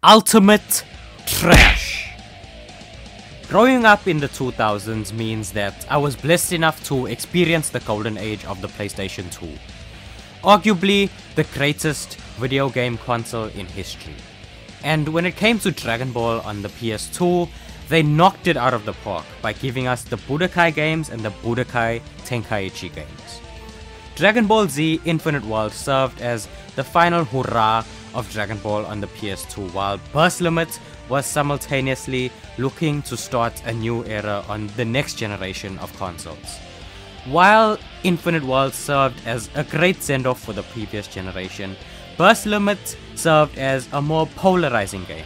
Ultimate trash. Growing up in the 2000s means that I was blessed enough to experience the golden age of the PlayStation 2. Arguably the greatest video game console in history. And when it came to Dragon Ball on the PS2, they knocked it out of the park by giving us the Budokai games and the Budokai Tenkaichi games. Dragon Ball Z Infinite World served as the final hurrah of Dragon Ball on the PS2, while Burst Limit was simultaneously looking to start a new era on the next generation of consoles. While Infinite World served as a great send-off for the previous generation, Burst Limit served as a more polarizing game.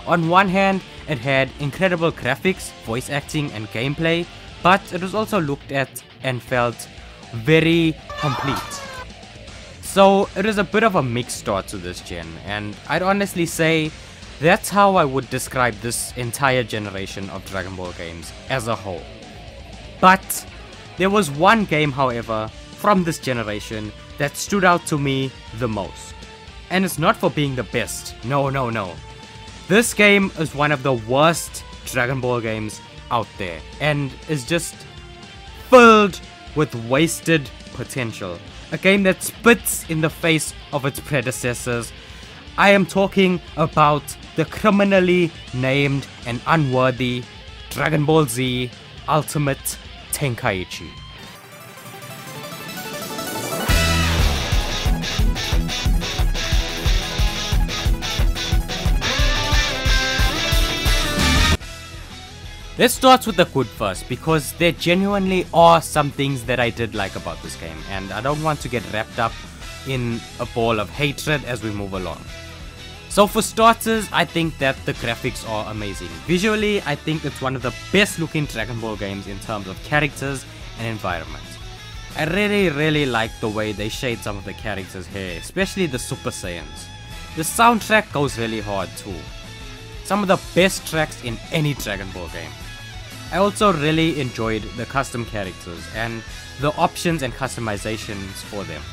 On one hand, it had incredible graphics, voice acting and gameplay, but it was also looked at and felt very complete. So it is a bit of a mixed start to this gen, and I'd honestly say that's how I would describe this entire generation of Dragon Ball games as a whole. But there was one game, however, from this generation that stood out to me the most. And it's not for being the best, no. This game is one of the worst Dragon Ball games out there, and is just filled with wasted potential. A game that spits in the face of its predecessors. I am talking about the criminally named and unworthy Dragon Ball Z Ultimate Tenkaichi. Let's start with the good first, because there genuinely are some things that I did like about this game, and I don't want to get wrapped up in a ball of hatred as we move along. So for starters, I think that the graphics are amazing. Visually, I think it's one of the best looking Dragon Ball games in terms of characters and environment. I really like the way they shade some of the characters' hair, especially the Super Saiyans. The soundtrack goes really hard too. Some of the best tracks in any Dragon Ball game. I also really enjoyed the custom characters and the options and customizations for them.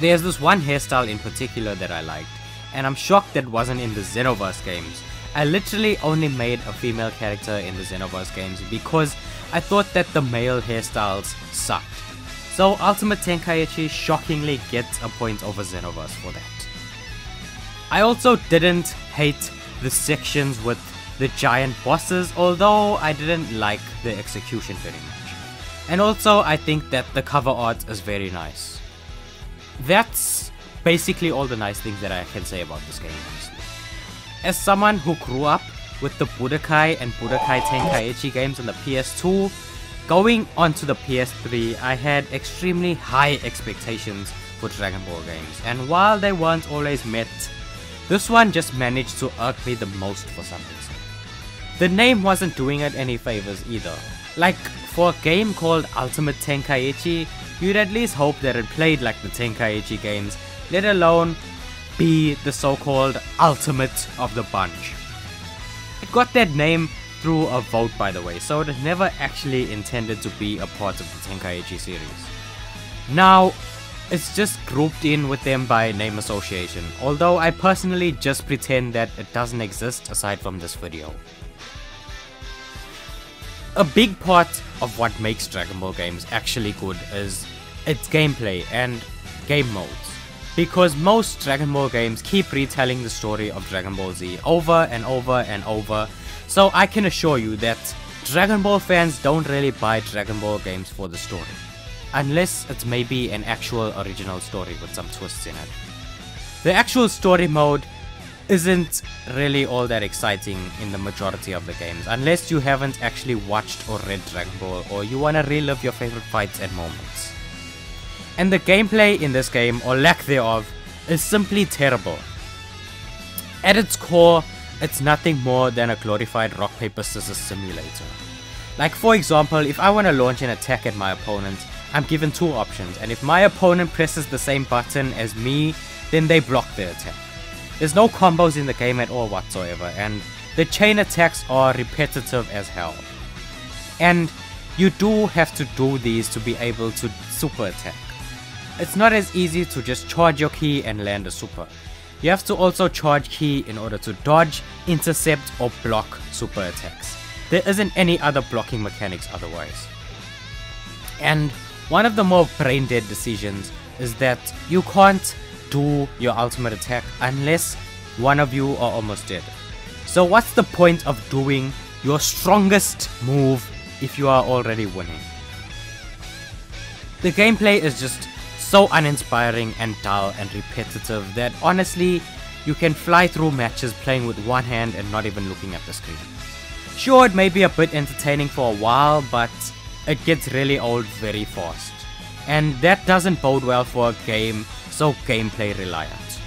There's this one hairstyle in particular that I liked, and I'm shocked that wasn't in the Xenoverse games. I literally only made a female character in the Xenoverse games because I thought that the male hairstyles sucked. So Ultimate Tenkaichi shockingly gets a point over Xenoverse for that. I also didn't hate the sections with the giant bosses, although I didn't like the execution very much. And also I think that the cover art is very nice. That's basically all the nice things that I can say about this game, honestly. As someone who grew up with the Budokai and Budokai Tenkaichi games on the PS2, going onto the PS3, I had extremely high expectations for Dragon Ball games, and while they weren't always met, this one just managed to irk me the most for some reason. The name wasn't doing it any favors either. Like, for a game called Ultimate Tenkaichi, you'd at least hope that it played like the Tenkaichi games, let alone be the so-called ultimate of the bunch. It got that name through a vote, by the way, so it was never actually intended to be a part of the Tenkaichi series. Now, it's just grouped in with them by name association, although I personally just pretend that it doesn't exist aside from this video. A big part of what makes Dragon Ball games actually good is its gameplay and game modes. Because most Dragon Ball games keep retelling the story of Dragon Ball Z over and over, so I can assure you that Dragon Ball fans don't really buy Dragon Ball games for the story. Unless it's maybe an actual original story with some twists in it. The actual story mode isn't really all that exciting in the majority of the games, unless you haven't actually watched or read Dragon Ball, or you wanna relive your favorite fights and moments. And the gameplay in this game, or lack thereof, is simply terrible. At its core, it's nothing more than a glorified rock paper scissors simulator. Like, for example, if I wanna launch an attack at my opponent, I'm given two options, and if my opponent presses the same button as me, then they block the attack. There's no combos in the game at all whatsoever, and the chain attacks are repetitive as hell. And you do have to do these to be able to super attack. It's not as easy to just charge your key and land a super. You have to also charge ki in order to dodge, intercept or block super attacks. There isn't any other blocking mechanics otherwise. And one of the more brain dead decisions is that you can't do your ultimate attack unless one of you are almost dead. So what's the point of doing your strongest move if you are already winning? The gameplay is just so uninspiring and dull and repetitive that honestly you can fly through matches playing with one hand and not even looking at the screen. Sure, it may be a bit entertaining for a while, but it gets really old very fast. And that doesn't bode well for a game so gameplay reliant.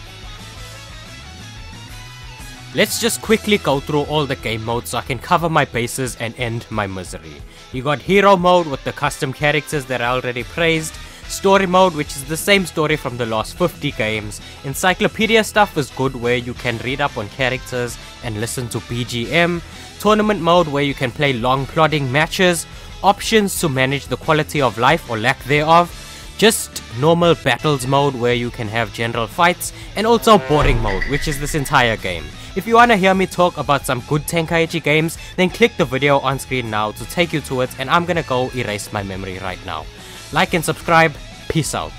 Let's just quickly go through all the game modes so I can cover my bases and end my misery. You got hero mode with the custom characters that I already praised, story mode which is the same story from the last 50 games, encyclopedia stuff is good where you can read up on characters and listen to BGM, tournament mode where you can play long plodding matches, options to manage the quality of life or lack thereof, just normal battles mode where you can have general fights, and also boring mode which is this entire game. If you wanna hear me talk about some good Tenkaichi games, then click the video on screen now to take you to it, and I'm gonna go erase my memory right now. Like and subscribe, peace out.